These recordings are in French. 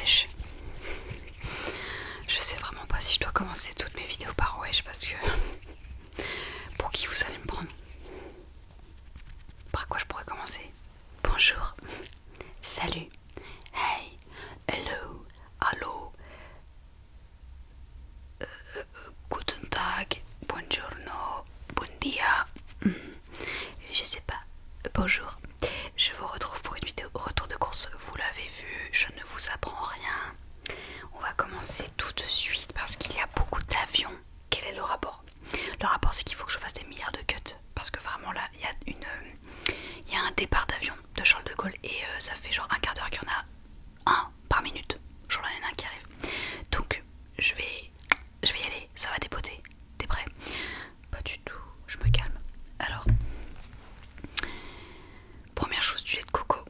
wesh. Je sais vraiment pas si je dois commencer toutes mes vidéos par wesh parce que... Pour qui vous allez me prendre? Par quoi je pourrais commencer? Bonjour. Salut. Hey. Hello. Allo. Guten Tag. Buongiorno. Bon dia. Je sais pas. Bonjour. Je vous retrouve pour une vidéo retour de course. Vous l'avez vu, je ne vous apprends rien. On va commencer tout de suite parce qu'il y a beaucoup d'avions. Quel est le rapport? Le rapport, c'est qu'il faut que je fasse des milliards de cuts parce que vraiment là, il y a un départ d'avion de Charles de Gaulle et ça fait genre un quart d'heure qu'il y en a un par minute. Genre là, il y en a un qui arrive. Donc je vais y aller. Ça va dépoter. T'es prêt? Pas du tout. Je me calme. Alors, première chose, du lait de coco.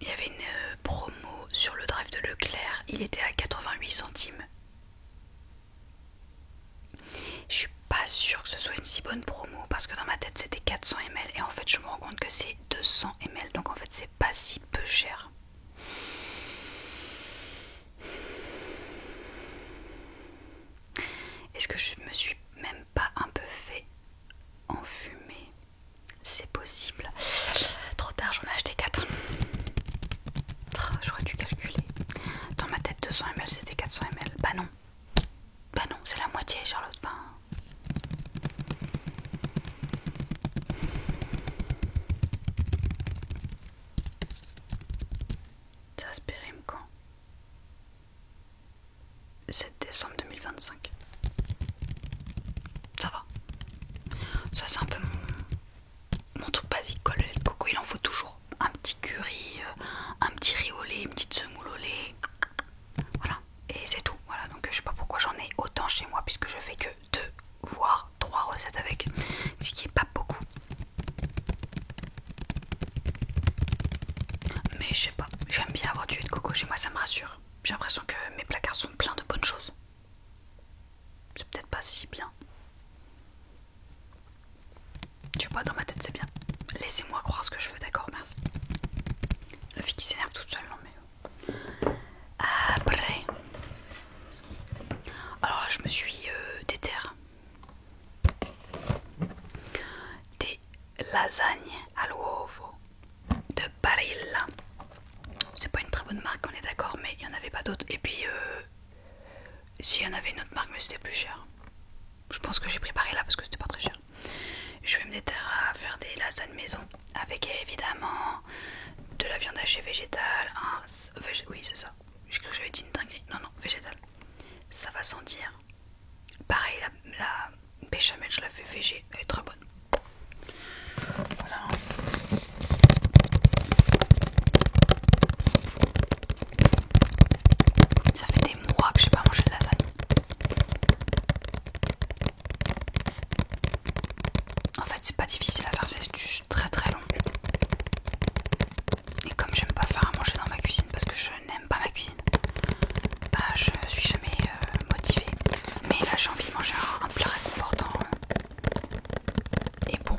Il y avait une promo sur le drive de Leclerc. Il était à 88 centimes. Je suis pas sûre que ce soit une si bonne promo parce que dans ma tête c'était 400 ml et en fait je me rends compte que c'est 200 ml, donc en fait c'est pas si peu cher. Est-ce que je me suis même pas un peu fait enfumer? C'est possible. Trop tard, j'en ai acheté 4. J'aurais dû calculer. Dans ma tête 200 ml c'était 400 ml. Bah non, c'est la moitié, Charlotte. Ça se périme quand? 7 décembre 2025. Ça va. Ça c'est un peu mon truc basique quoi, le lait de coco. Il en faut toujours. Un petit curry, un petit riz au lait, une petite semoule au lait. Voilà. Et c'est tout. Voilà. Donc je sais pas pourquoi j'en ai autant chez moi puisque je fais que 2 voire 3 recettes avec. Ce qui est pas beaucoup. Mais je sais pas. J'aime bien avoir du lait de coco chez moi, ça me rassure. J'ai l'impression que mes placards sont pleins de bonnes choses. C'est peut-être pas si bien. Je sais pas, dans ma tête c'est bien. Laissez-moi croire ce que je veux, d'accord, merci. La fille qui s'énerve toute seule, non mais... Après... Alors là, je me suis déterre. Des lasagnes à l'uovo de Barilla. C'est pas une très bonne marque, on est d'accord, mais il n'y en avait pas d'autres. Et puis, s'il y en avait une autre marque, mais c'était plus cher. Je pense que j'ai pris Barilla parce que c'était pas très cher. Je vais me déterrer à faire des lasagnes maison avec évidemment de la viande hachée végétale. Oui, c'est ça. J'ai cru que j'avais dit une dinguerie. Non, végétale. Ça va sentir. Pareil, la béchamel, je la fais végé. Elle est très bonne. Voilà. Ça fait des mois que j'ai pas mangé de lasagne. En fait, c'est pas difficile à faire, c'est juste très très long. Et comme j'aime pas faire à manger dans ma cuisine parce que je n'aime pas ma cuisine, bah je suis jamais motivée. Mais là, j'ai envie de manger un plat réconfortant et bon.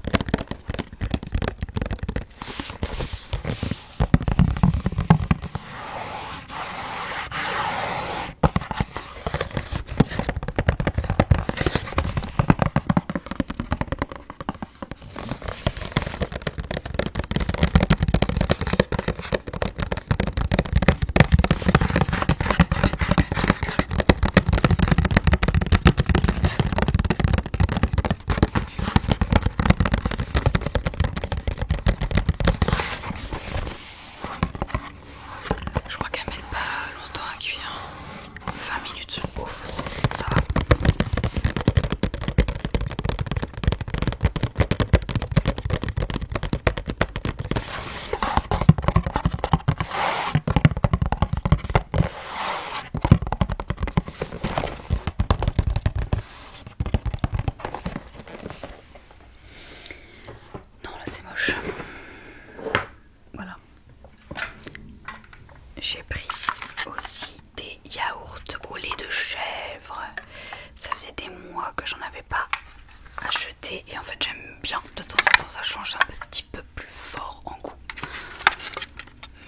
Je crois qu'elles mettent pas longtemps à cuire. 20 minutes au four, ça va. Non, là c'est moche. Voilà. J'ai pris aussi des yaourts au lait de chèvre. Ça faisait des mois que j'en avais pas acheté et en fait j'aime bien. De temps en temps ça change un petit peu plus fort en goût.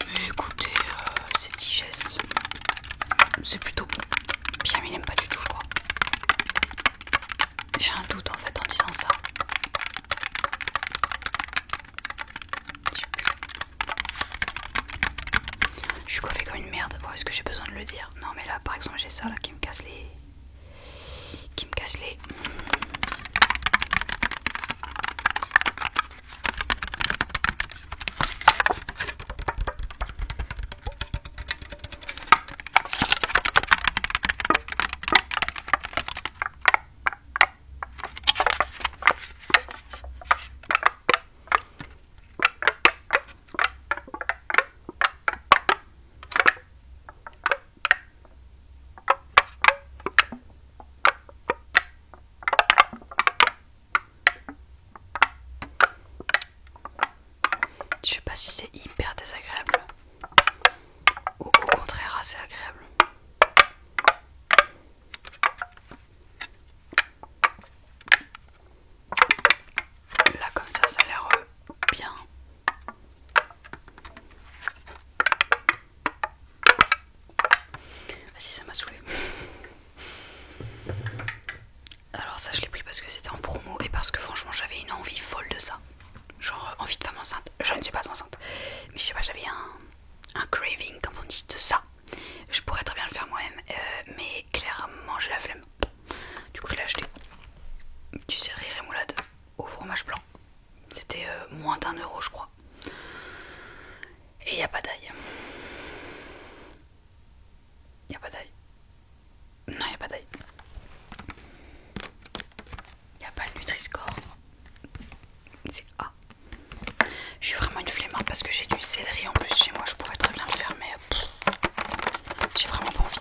Mais écoutez, c'est digeste. c'est plutôt bien, mais il aime pas du tout, je crois. J'ai un doute en fait en disant ça. Je suis coiffée comme une merde. Bon, est-ce que j'ai besoin de le dire? Non, mais là, par exemple, j'ai ça là qui me casse les. Je sais pas si c'est hyper désagréable ou au contraire assez agréable. Là comme ça a l'air bien. Vas-y, ça m'a saoulé. Alors ça je l'ai pris parce que c'était en promo et parce que franchement j'avais une envie folle de ça. Genre envie de femme enceinte. Je ne suis pas enceinte, mais je sais pas, j'avais un craving comme on dit de ça. Je pourrais très bien le faire moi-même, mais clairement j'ai la flemme. Du coup je l'ai acheté. Du céleri rémoulade au fromage blanc. C'était moins d'1 € je crois. Et y a pas d'ail. Y a pas d'ail. Non, y a pas d'ail. Y a pas le Nutri-Score. C'est A. Je suis vraiment une flemmarde parce que j'ai du céleri en plus chez moi. Je pourrais très bien le faire, mais j'ai vraiment pas envie.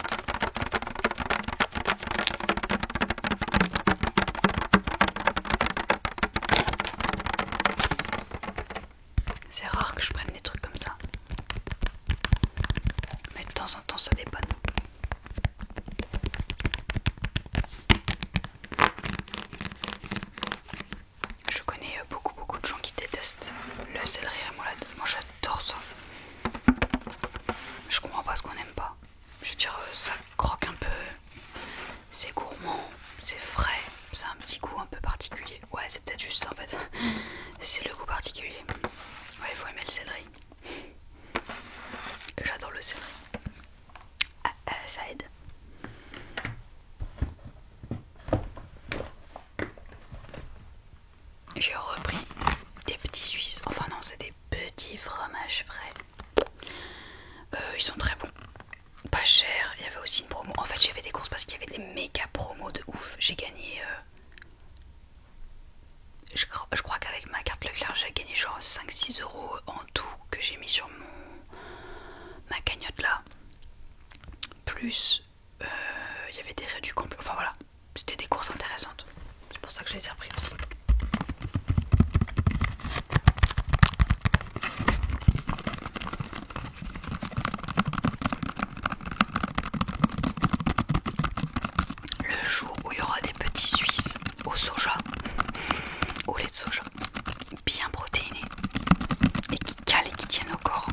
C'est rare que je prenne des trucs comme ça. Mais de temps en temps ça dépanne. Je connais beaucoup de gens qui détestent le céleri rémoulade. Moi j'adore ça. Je comprends pas ce qu'on n'aime pas. Je veux dire, ça croque un peu. C'est gourmand, c'est frais. Ça a un petit goût un peu particulier. Ouais, c'est peut-être juste ça en fait. C'est le goût particulier. Ouais, il faut aimer le céleri. J'adore le céleri. Ça aide. J'ai repris des petits Suisses. Enfin non, c'est des petits fromages frais. Ils sont très bons. Pas cher. Il y avait aussi une promo. En fait, j'ai fait des courses parce qu'il y avait des méga promos de ouf. J'ai gagné... Je crois qu'avec ma carte Leclerc, j'ai gagné genre 5-6 € en tout que j'ai mis sur ma cagnotte là. Plus, il y avait des réduits complets. Enfin voilà, c'était des courses intéressantes. C'est pour ça que je les ai repris aussi. Le jour où il y aura des petits Suisses au soja, au lait de soja, bien protéinés et qui calent et qui tiennent au corps,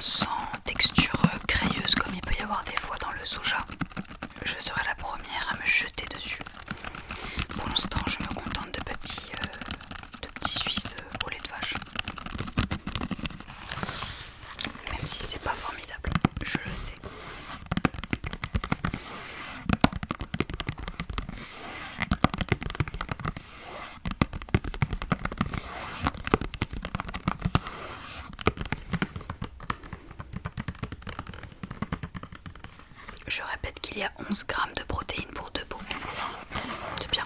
sans texture crayeuse comme il peut y avoir des fois dans le soja, je serai la première à me jeter dessus. Pour l'instant, je me contente de petits Suisses au lait de vache. Même si c'est pas formidable, je le sais. Je répète qu'il y a 11 grammes de protéines pour 2 pots. C'est bien.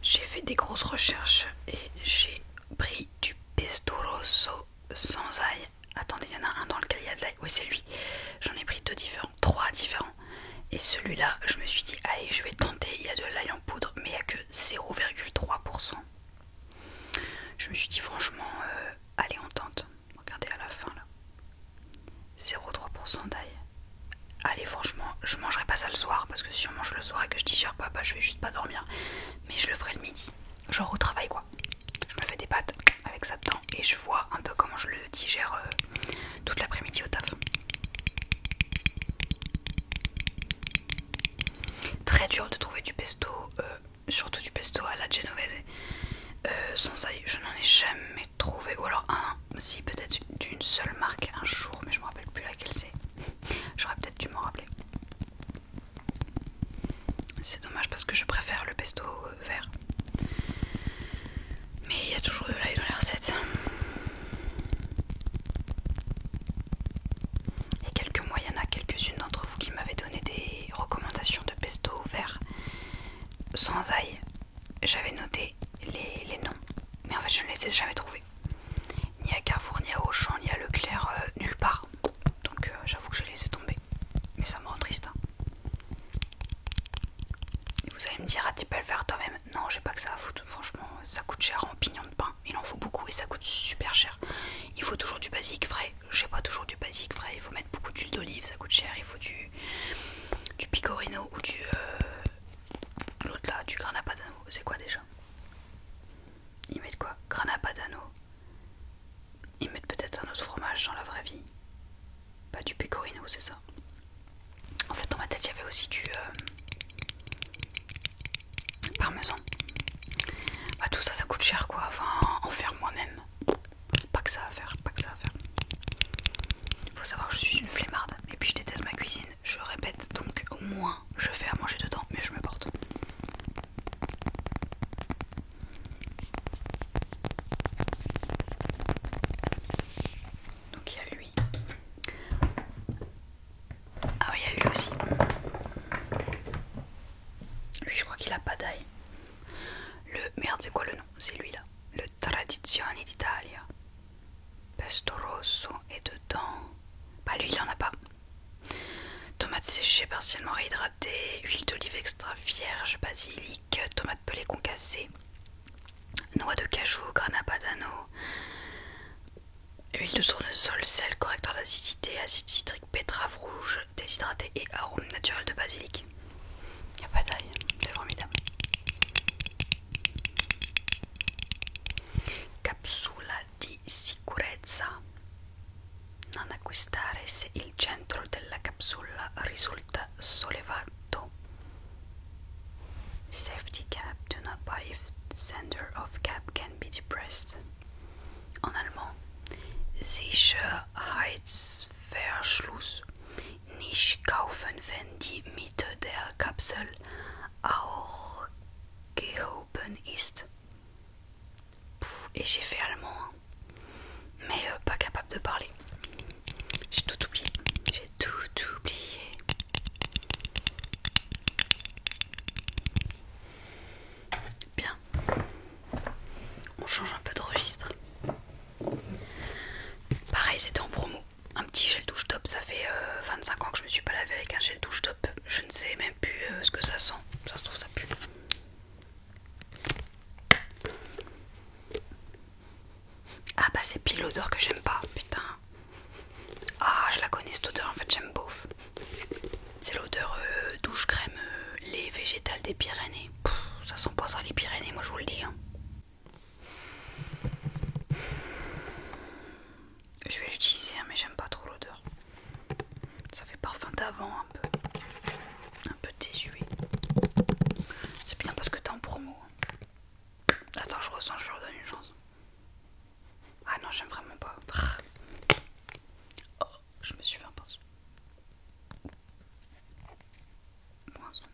J'ai fait des grosses recherches et j'ai pris du pesto rosso sans ail. Attendez, il y en a un dans lequel il y a de l'ail. Oui, c'est lui. J'en ai pris 2 différents, 3 différents. Et Et celui-là, je me suis dit, allez, je vais tenter. Il y a de l'ail en poudre, mais il n'y a que 0,3%. Je me suis dit, franchement, allez, on tente. Regardez à la fin là. 0,3% d'ail. Allez, franchement, je mangerai pas ça le soir parce que si on mange le soir et que je digère pas, bah je vais juste pas dormir. Mais je le ferai le midi, genre au travail quoi. Je me fais des pâtes avec ça dedans et je vois un peu comment je le digère toute l'après-midi au taf. Très dur de trouver du pesto, surtout du pesto à la genovese. Sans ail, je n'en ai jamais trouvé. Ou alors si peut-être d'une seule marque un jour, mais je me rappelle plus laquelle c'est. J'aurais peut-être dû m'en rappeler. C'est dommage parce que je préfère le pesto vert. Mais il y a toujours de l'ail dans les recettes. Et quelques mois, il y en a quelques-unes d'entre vous qui m'avaient donné des recommandations de pesto vert sans ail. J'avais noté les noms, mais en fait je ne les ai jamais trouvés. Ni à Carrefour, ni à Auchan, ni à Leclerc, nulle part. Donc j'avoue que j'ai laissé tomber. Mais ça me rend triste. Hein. Et vous allez me dire, ah t'es pas le faire toi-même. Non, j'ai pas que ça à foutre. Franchement, ça coûte cher en pignon de pain. Il en faut beaucoup et ça coûte super cher. Il faut toujours du basilic frais. J'ai pas toujours du basilic frais. Il faut mettre beaucoup d'huile d'olive, ça coûte cher. Il faut du pecorino ou du... l'autre là, du grana padano. C'est quoi déjà? Ils mettent quoi? Grana padano. Ils mettent peut-être un autre fromage dans la vraie vie. Pas du pecorino, c'est ça. En fait, dans ma tête, il y avait aussi du parmesan. Bah, tout ça, ça coûte cher quoi. Enfin, en faire moi-même. Pas que ça à faire, pas que ça à faire. Faut savoir que je suis une flemmarde. Et puis, je déteste ma cuisine. Je répète, donc au moins, je fais à manger dedans, mais je me porte. Donc, il y a lui. Ah oui, il y a lui aussi. Lui, je crois qu'il a pas d'ail. Merde, c'est quoi le nom? C'est lui là. Le Tradizioni d'Italia. Pesto rosso et dedans. Bah lui il en a pas. Tomates séchées partiellement réhydratées, huile d'olive extra vierge, basilic, tomates pelées concassées, noix de cajou, grana padano, huile de tournesol, sel, correcteur d'acidité, acide citrique, betterave rouge, déshydraté et arôme naturel de basilic. Y a pas d'ail, c'est formidable. Capsula di sicurezza. Non acquistare se il centro della capsula risulta sollevato. Safety cap, do not buy if the center of cap can be depressed. En allemand, Sicherheitsverschluss nicht kaufen, wenn die Mitte der Kapsel auch gehoben ist. Et j'ai fait allemand, hein. Mais pas capable de parler. J'ai tout oublié. J'ai tout oublié. Bien. On change un peu de registre. Pareil, c'était en promo. Un petit gel douche top. Ça fait 25 ans que je me suis pas lavé avec un gel douche top. Je ne sais même plus ce que ça sent. Ça se trouve, ça pue. Ah bah c'est pile l'odeur que j'aime pas. Putain. Ah, je la connais cette odeur, en fait j'aime beauf. C'est l'odeur douche crème lait végétal des Pyrénées. Ça sent pas ça les Pyrénées, moi je vous le dis. Hein. Je vais l'utiliser, hein, mais j'aime pas trop l'odeur. Ça fait parfum d'avant un peu désuet. C'est bien parce que t'es en promo. Attends, je ressens, je lui redonne une chance. Ah non, j'aime vraiment pas. Oh, je me suis fait un pinceau. Pinceau.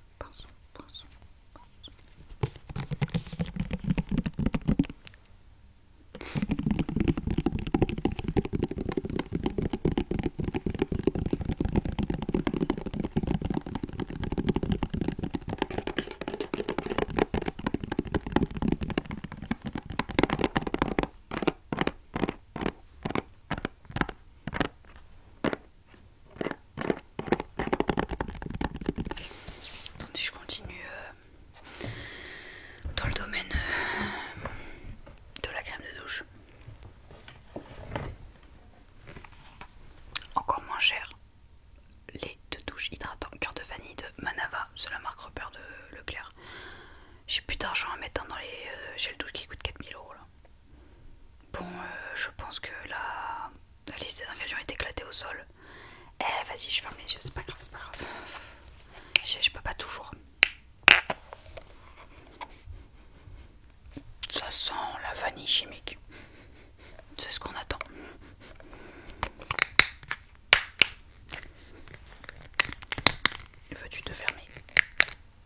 de fermer.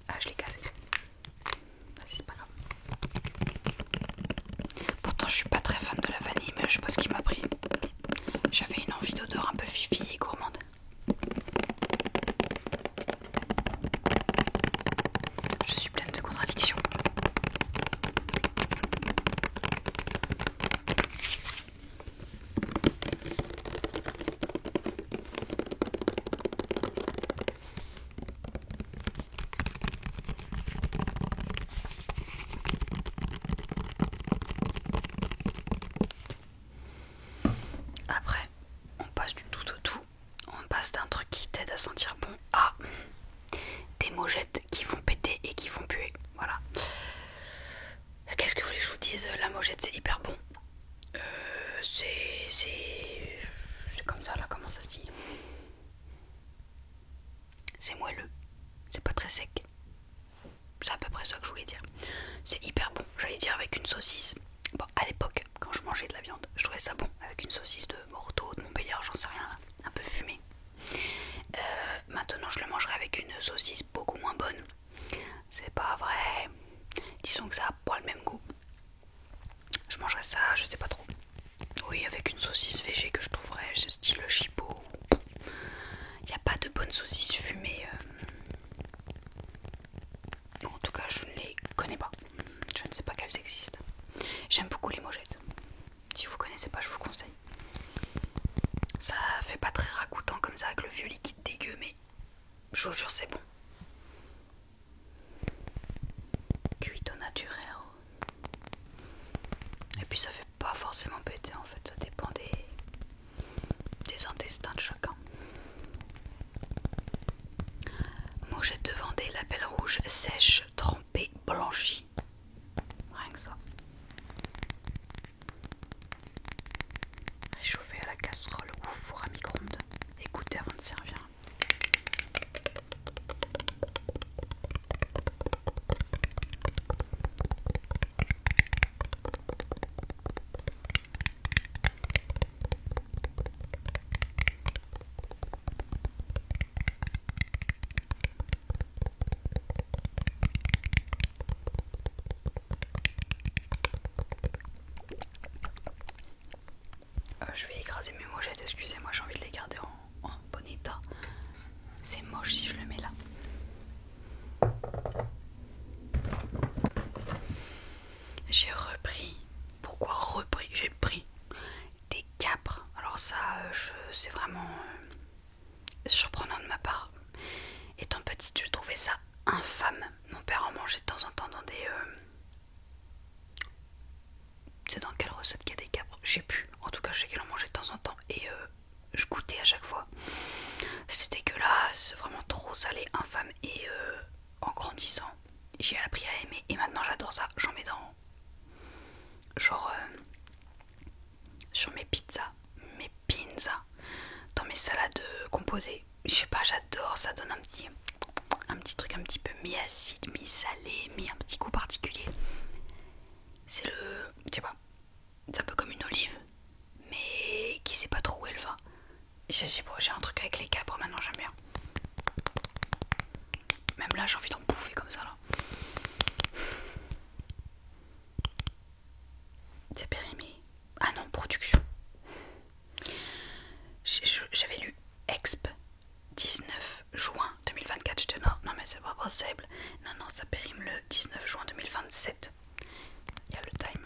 Ah, je l'ai cassé. Ah, c'est pas grave. Pourtant je suis pas très fan de la vanille, mais je sais pas ce qui m'a pris. J'avais une envie d'odeur un peu fifi et gourmande. Je suis pleine de contradictions. Après, on passe du tout au tout. On passe d'un truc qui t'aide à sentir bon à des mojettes qui font péter et qui font puer. Voilà. Qu'est-ce que vous voulez que je vous dise? La mojette c'est hyper bon. C'est comme ça là, comment ça se dit? C'est moelleux. C'est pas très sec. C'est à peu près ça que je voulais dire. C'est hyper bon. J'allais dire avec une saucisse. Bon, à l'époque, quand je mangeais de la viande, je trouvais ça bon avec une saucisse de Morteau, de Montbéliard, j'en sais rien, un peu fumée. Maintenant, je le mangerai avec une saucisse beaucoup moins bonne. C'est pas vrai. Disons que ça a pas le même goût. Je mangerai ça, je sais pas trop. Oui, avec une saucisse végé que je trouverais, style chipot. Il n'y a pas de bonne saucisse fumée. En tout cas, je ne les connais pas. Je ne sais pas qu'elles existent. J'aime beaucoup les mojettes. Si vous connaissez pas, je vous conseille. Ça fait pas très ragoûtant comme ça avec le vieux liquide dégueu, mais je vous jure, c'est bon. Cuite au naturel. Et puis ça fait pas forcément péter en fait, ça dépend des intestins de chacun. Mojette de Vendée, label rouge, sèche, trempée, blanchie. Rien que ça. Réchauffée à la casserole ou au four à micro-ondes. Écoutez avant de servir. Je vais écraser mes mojettes, excusez-moi, j'ai envie de les garder en bon état. C'est moche si je le mets là. J'ai repris. Pourquoi repris? J'ai pris des capres. Alors ça, c'est vraiment surprenant de ma part. Étant petite, je trouvais ça infâme. Mon père en mangeait de temps en temps dans des... C'est dans quelle recette qu'il y a des capres? Je sais plus. En tout cas, je sais qu'il en mangeait de temps en temps. Et je goûtais à chaque fois. C'était dégueulasse, vraiment trop salé, infâme. Et en grandissant, j'ai appris à aimer. Et maintenant, j'adore ça. J'en mets dans... Genre... sur mes pizzas, mes pinzas, dans mes salades composées. Je sais pas, j'adore. Ça donne un petit truc un petit peu mi-acide, mi-salé, mi un petit goût particulier. C'est le... Je sais pas. C'est un peu comme une olive, mais qui sait pas trop où elle va. J'ai un truc avec les capres maintenant, j'aime bien. Même là, j'ai envie d'en bouffer comme ça là. C'est périmé. Ah non, production. J'avais lu Exp 19 juin 2024. J'étais non mais c'est pas possible. Non, ça périme le 19 juin 2027. Il y a le time.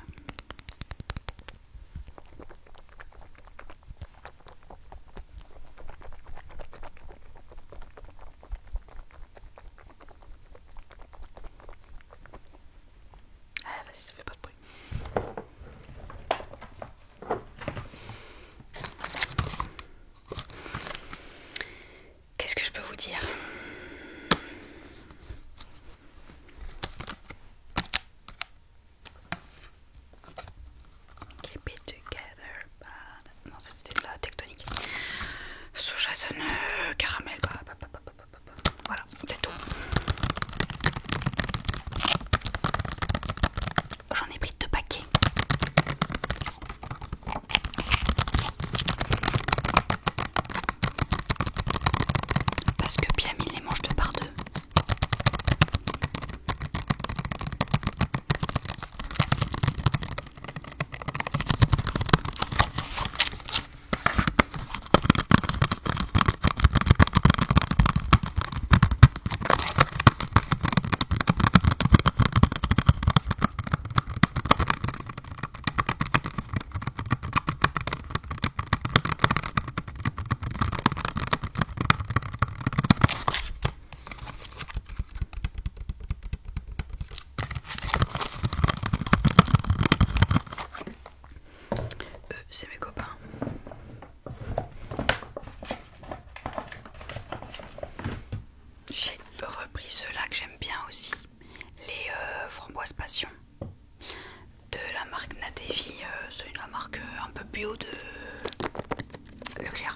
Ah vas-y, ça fait pas de bruit. Qu'est-ce que je peux vous dire? ceux-là que j'aime bien aussi, les framboises passion de la marque Natevi, c'est une marque un peu bio de Leclerc.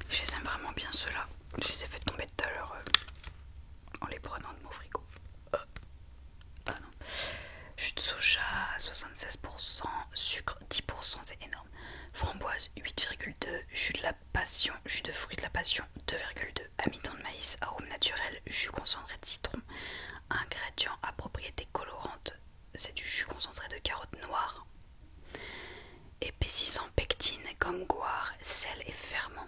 Je les aime vraiment bien ceux-là. Je les ai fait tomber tout à l'heure en les prenant de mon frigo. Ah non. Jus de soja 76%, sucre 10%, c'est énorme. Framboise 8,2, jus de la passion, jus de fruits de la passion 2,2, amidon de maïs, arôme naturel, jus concentré de citron, ingrédients à propriété colorante, c'est du jus concentré de carottes noires, épaississant pectine, gomme goire, sel et ferment.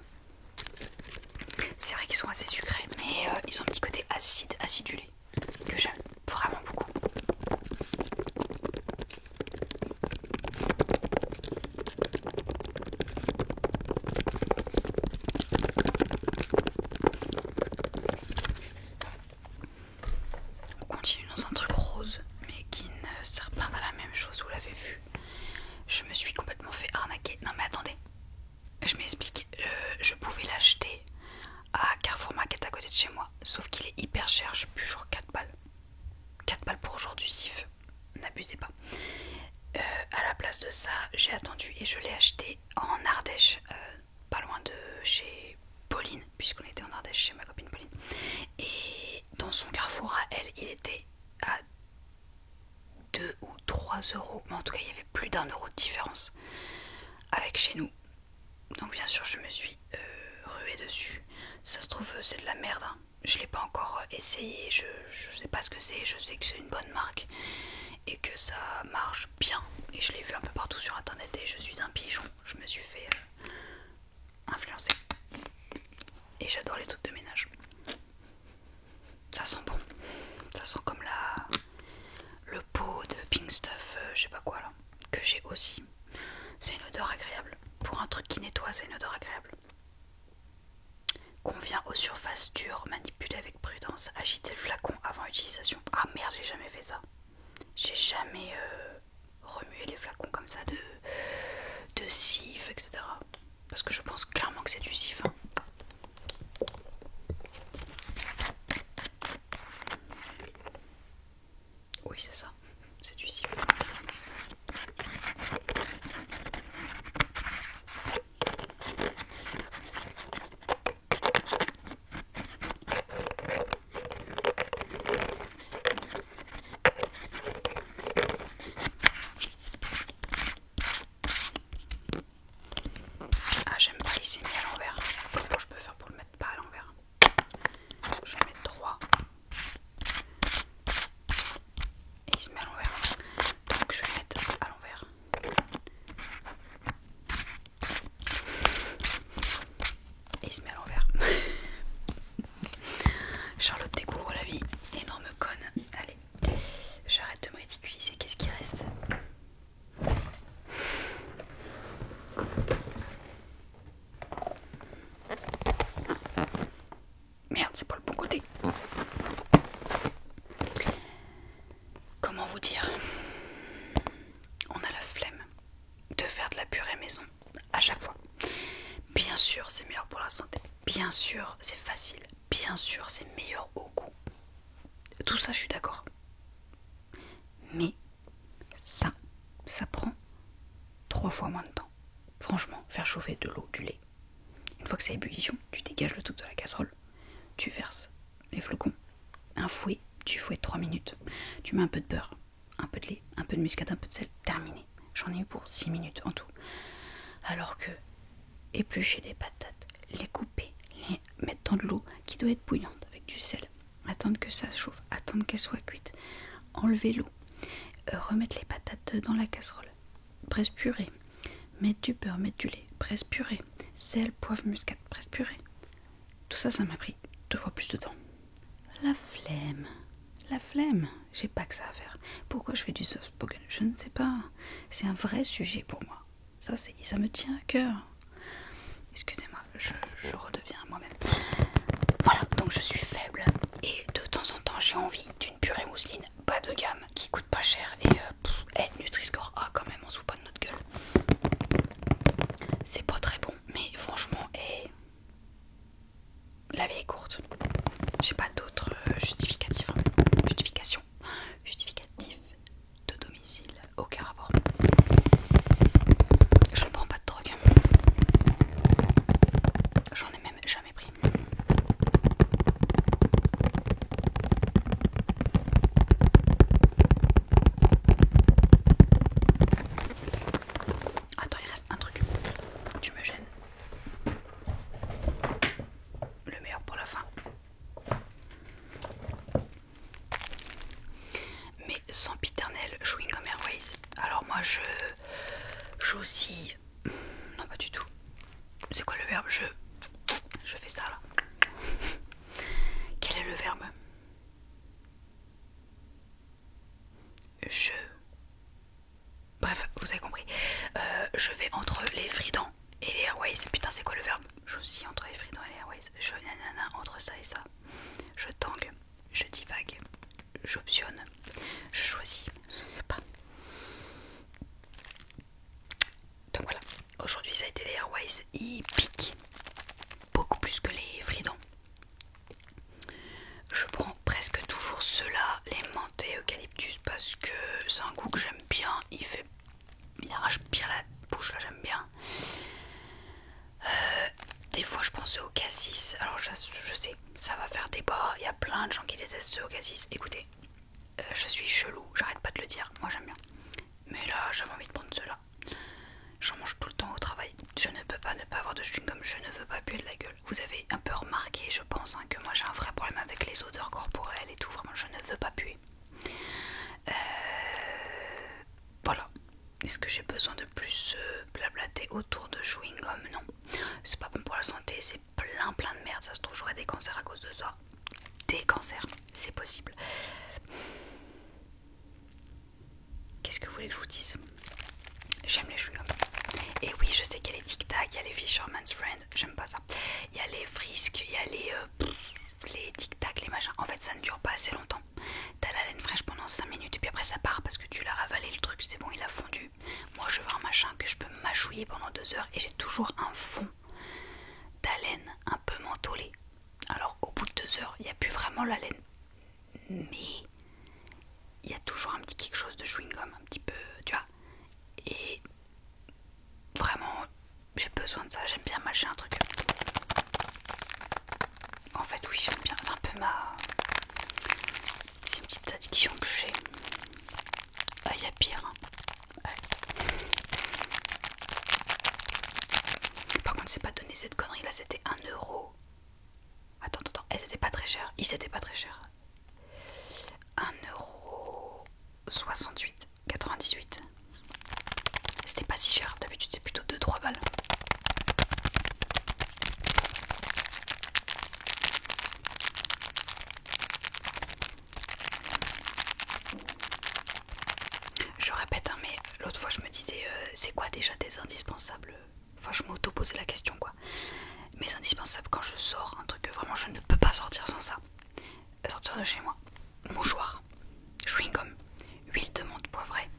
C'est vrai qu'ils sont assez sucrés, mais ils ont un petit côté acide, acidulé, que j'aime vraiment beaucoup. On continue dans un truc rose, mais qui ne sert pas à la même chose, vous l'avez vu. Je me suis complètement fait arnaquer. Non mais attendez, je m'explique. Je pouvais l'acheter à Carrefour Market à côté de chez moi, sauf qu'il est hyper cher, je plus genre 4 balles. 4 balles pour aujourd'hui, Sif, n'abusez pas. À la place de ça, j'ai attendu et je l'ai acheté en Ardèche, pas loin de chez Pauline, puisqu'on était en Ardèche chez ma copine Pauline. Et dans son Carrefour à elle, il était à 2 ou 3 euros, mais en tout cas il y avait plus d'1 euro de différence avec chez nous. Donc bien sûr je me suis ruée dessus. Ça se trouve c'est de la merde, hein. Je l'ai pas encore essayé, je sais pas ce que c'est, je sais que c'est une bonne marque et que ça marche bien. Et je l'ai vu un peu partout sur internet et je suis un pigeon, je me suis fait influencer. Et j'adore les trucs de ménage. Ça sent bon, ça sent comme le pot de Pink Stuff, je sais pas quoi là, que j'ai aussi. C'est une odeur agréable. Pour un truc qui nettoie, c'est une odeur agréable. Convient aux surfaces dures, manipulez avec prudence, agitez le flacon avant utilisation. Ah merde, j'ai jamais fait ça. J'ai jamais remué les flacons comme ça de Cif, etc. Parce que je pense clairement que c'est du Cif. Hein. Oui, c'est ça. C'est du Cif. Ah, j'aime pas, il s'est mis à l'envers. Comment je peux faire pour le mettre pas à l'envers? Je vais le mettre droit. Et il se met à l'envers. Donc je vais le mettre à l'envers. Et il se met à l'envers. Charlotte découvre la vie. Énorme conne. Allez, j'arrête de me ridiculiser. Qu'est-ce qui reste? Merde, c'est pas le bon côté. Comment vous dire? On a la flemme de faire de la purée maison à chaque fois. Bien sûr, c'est meilleur pour la santé. Bien sûr, c'est facile. Bien sûr, c'est meilleur au goût. Tout ça, je suis d'accord. Mais ça prend 3 fois moins de temps. Franchement, faire chauffer de l'eau, du lait. Une fois que c'est à ébullition, tu dégages le tout de la casserole. Tu verses les flocons. Un fouet, tu fouettes 3 minutes. Tu mets un peu de beurre, un peu de lait, un peu de muscade, un peu de sel. Terminé. J'en ai eu pour 6 minutes en tout. Alors que éplucher des patates, les couper, les mettre dans de l'eau qui doit être bouillante avec du sel, attendre que ça chauffe, attendre qu'elle soit cuite, enlever l'eau, remettre les patates dans la casserole, presse purée, mettre du beurre, mettre du lait, presse purée, sel, poivre, muscade, presse purée. Tout ça, ça m'a pris 2 fois plus de temps. La flemme, j'ai pas que ça à faire. Pourquoi je fais du soft spoken? Je ne sais pas. C'est un vrai sujet pour moi. Ça me tient à cœur. Excusez-moi, je redeviens moi-même. Voilà, donc je suis faible. Et de temps en temps, j'ai envie d'une purée mousseline bas de gamme qui coûte pas cher. Et Nutri-Score A quand même, on se fout pas de notre gueule. C'est pas très bon, mais franchement, aussi... Non, pas du tout. C'est quoi le verbe? Je fais ça là. Quel est le verbe? Bref, vous avez compris. Je vais entre les Fridans et les Airways. Putain, c'est quoi le verbe? Je suis entre les Fridans et les Airways. Je nanana entre ça et ça. Je tangue, je divague, j'optionne, je choisis. Je sais pas. Donc voilà. Aujourd'hui, ça a été les Airways. Ils piquent beaucoup plus que les Fridans. Je prends presque toujours ceux-là, les menthes eucalyptus, parce que c'est un goût que j'aime bien. Il arrache bien la bouche, là j'aime bien. Des fois je pense au cassis. Alors je sais, ça va faire débat. Il y a plein de gens qui détestent ce au cassis. Écoutez, je suis chelou, j'arrête pas de le dire. Moi j'aime bien. Mais là j'avais envie de prendre ceux-là. J'en mange tout le temps au travail. Je ne peux pas ne pas avoir de chewing-gum. Je ne veux pas puer de la gueule. Vous avez un peu remarqué, je pense, hein, que moi j'ai un vrai problème avec les odeurs corporelles et tout. Vraiment, je ne veux pas puer. Voilà. Est-ce que j'ai besoin de plus blablater autour de chewing-gum? Non. C'est pas bon pour la santé. C'est plein de merde. Ça se trouve, j'aurai des cancers à cause de ça. Des cancers. C'est possible. Qu'est-ce que vous voulez que je vous dise? J'aime les chewing-gums. Et oui, je sais qu'il y a les Tic Tac, il y a les Fisherman's Friend, j'aime pas ça. Il y a les Frisk, il y a les Tic Tac, les machins. En fait, ça ne dure pas assez longtemps. T'as la laine fraîche pendant 5 minutes et puis après ça part parce que tu l'as avalé le truc, c'est bon, il a fondu. Moi, je veux un machin que je peux mâchouiller pendant 2 heures et j'ai toujours un fond d'haleine un peu mentholé. Alors, au bout de 2 heures, il n'y a plus vraiment la laine. Mais il y a toujours un petit quelque chose de chewing-gum, un petit peu, tu vois. Et vraiment, j'ai besoin de ça. J'aime bien mâcher un truc. En fait, oui, j'aime bien. C'est un peu ma... C'est une petite addiction que j'ai. Ah, il y a pire. Hein. Ouais. Par contre, c'est pas donné cette connerie là. C'était 1€. Attends. Elles étaient pas très chères. Ils étaient pas très chers. 1,98€. C'était pas si cher. D'habitude, c'est plutôt 2-3 balles. Je répète, hein, mais l'autre fois je me disais c'est quoi déjà des indispensables? Enfin, je m'auto-posais la question quoi. Mes indispensables quand je sors, un truc que vraiment je ne peux pas sortir sans ça. Sortir de chez moi. Mouchoir, chewing-gum, huile de menthe poivrée,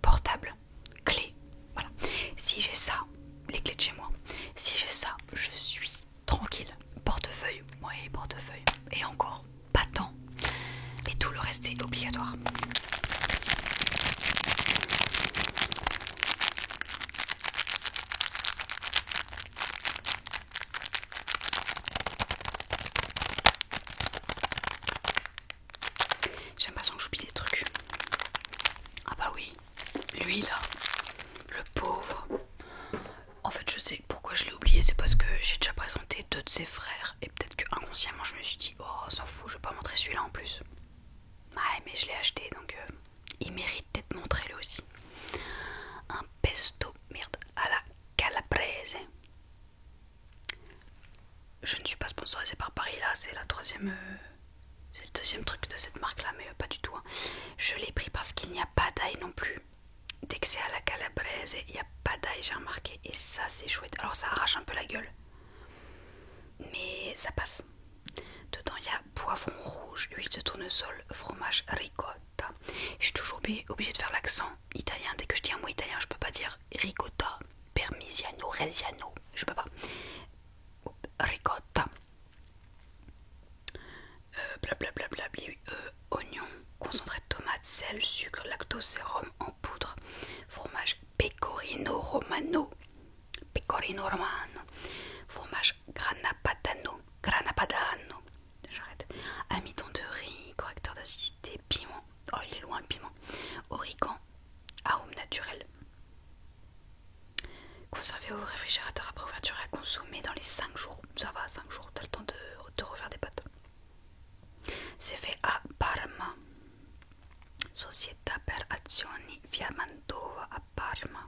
portable, clé. Voilà. Si j'ai ça, les clés de chez moi. Si j'ai ça, je suis tranquille. Portefeuille, oui, portefeuille. Et encore, pas tant. Et tout le reste est obligatoire. J'ai l'impression que j'oublie des trucs. Ah bah oui, lui là, le pauvre. En fait, je sais pourquoi je l'ai oublié, c'est parce que j'ai déjà présenté 2 de ses frères. Et peut-être que inconsciemment je me suis dit, oh, s'en fout, je vais pas montrer celui-là en plus. Ouais, mais je l'ai acheté donc il mérite d'être montré lui aussi. Un pesto, merde, à la calabrese. Je ne suis pas sponsorisée par Paris là, c'est la troisième. C'est le deuxième truc de cette marque là, mais pas du tout. Hein. Je l'ai pris parce qu'il n'y a pas d'ail non plus. Dès que c'est à la calabraise, il n'y a pas d'ail, j'ai remarqué. Et ça, c'est chouette. Alors, ça arrache un peu la gueule. Mais ça passe. Dedans, il y a poivron rouge, huile de tournesol, fromage ricotta. Je suis toujours obligée de faire l'accent italien. Dès que je dis un mot italien, je peux pas dire ricotta, parmigiano, reggiano. Je peux pas. Ricotta. Blablabla. Oignon, concentré de tomate, sel, sucre, lactose, sérum en poudre, fromage pecorino romano, fromage grana padano, j'arrête, amidon de riz, correcteur d'acidité, piment, oh il est loin le piment, origan, arôme naturel, conservé au réfrigérateur après ouverture et à consommer dans les 5 jours, ça va 5 jours, t'as le temps de refaire des pâtes. C'est fait à Parma. Società per Azioni via Mantova à Parma.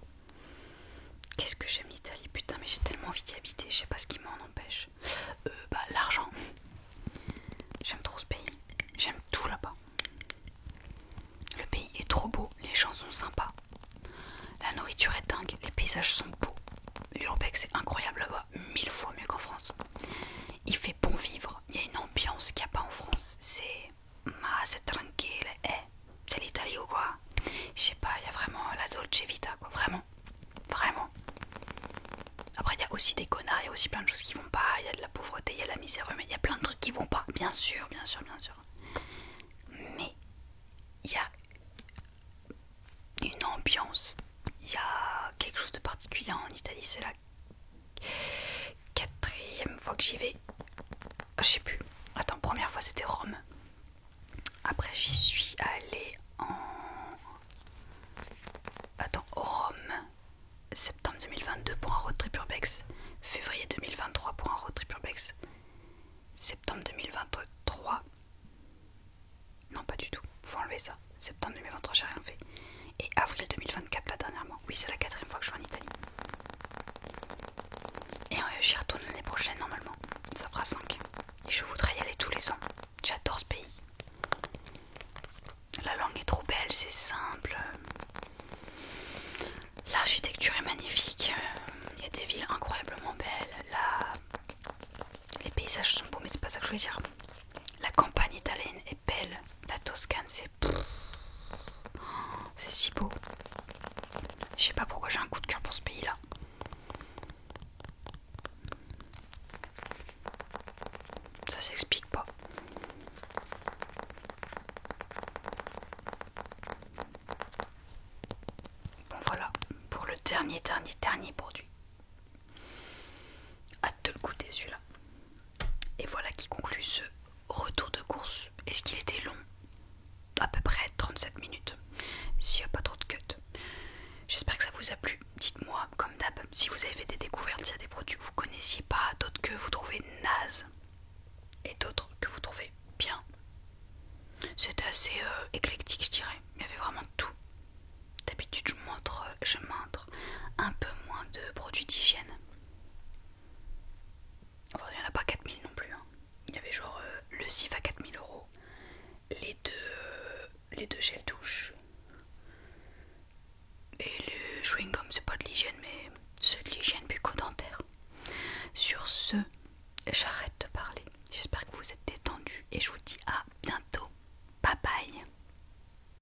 miséreux, mais il y a plein de trucs qui vont pas, bien sûr, bien sûr, bien sûr. Mais il y a une ambiance, il y a quelque chose de particulier en Italie. C'est la 4e fois que j'y vais. Je sais plus. Attends, première fois c'était Rome. Après j'y suis allée en... Attends, Rome, septembre 2022 pour un road trip urbex. Février 2023 pour un road trip urbex. Septembre 2023. Non, pas du tout. Faut enlever ça. Septembre 2023, j'ai rien fait. Et avril 2024, là dernièrement. Oui, c'est la 4e fois que je vais en Italie. Et j'y retourne l'année prochaine normalement. Ça fera 5. Et je voudrais y aller tous les ans. J'adore ce pays. La langue est trop belle, c'est simple. L'architecture est magnifique. Il y a des villes incroyablement belles. Les paysages sont beaux, mais c'est pas ça que je voulais dire. La campagne italienne est belle. La Toscane, c'est si beau. Je sais pas pourquoi j'ai un coup de cœur pour ce pays-là. Ça s'explique pas. Bon voilà, pour le dernier produit. Hâte de le goûter celui-là. Et voilà qui conclut ce retour de course. Est-ce qu'il était long? À peu près 37 minutes. S'il n'y a pas trop de cut. J'espère que ça vous a plu. Dites-moi, comme d'hab, si vous avez fait des découvertes, s'il y a des produits que vous connaissiez pas, d'autres que vous trouvez nazes et d'autres que vous trouvez bien. C'était assez éclectique, je dirais. Il y avait vraiment tout. D'habitude, je montre un peu moins de produits d'hygiène. Enfin, il n'y en a pas 4000 non plus. Hein. Il y avait genre le Cif à 4000 €, les deux gels douche et le chewing gum. C'est pas de l'hygiène, mais c'est de l'hygiène bucco-dentaire. Sur ce, j'arrête de parler. J'espère que vous êtes détendus et je vous dis à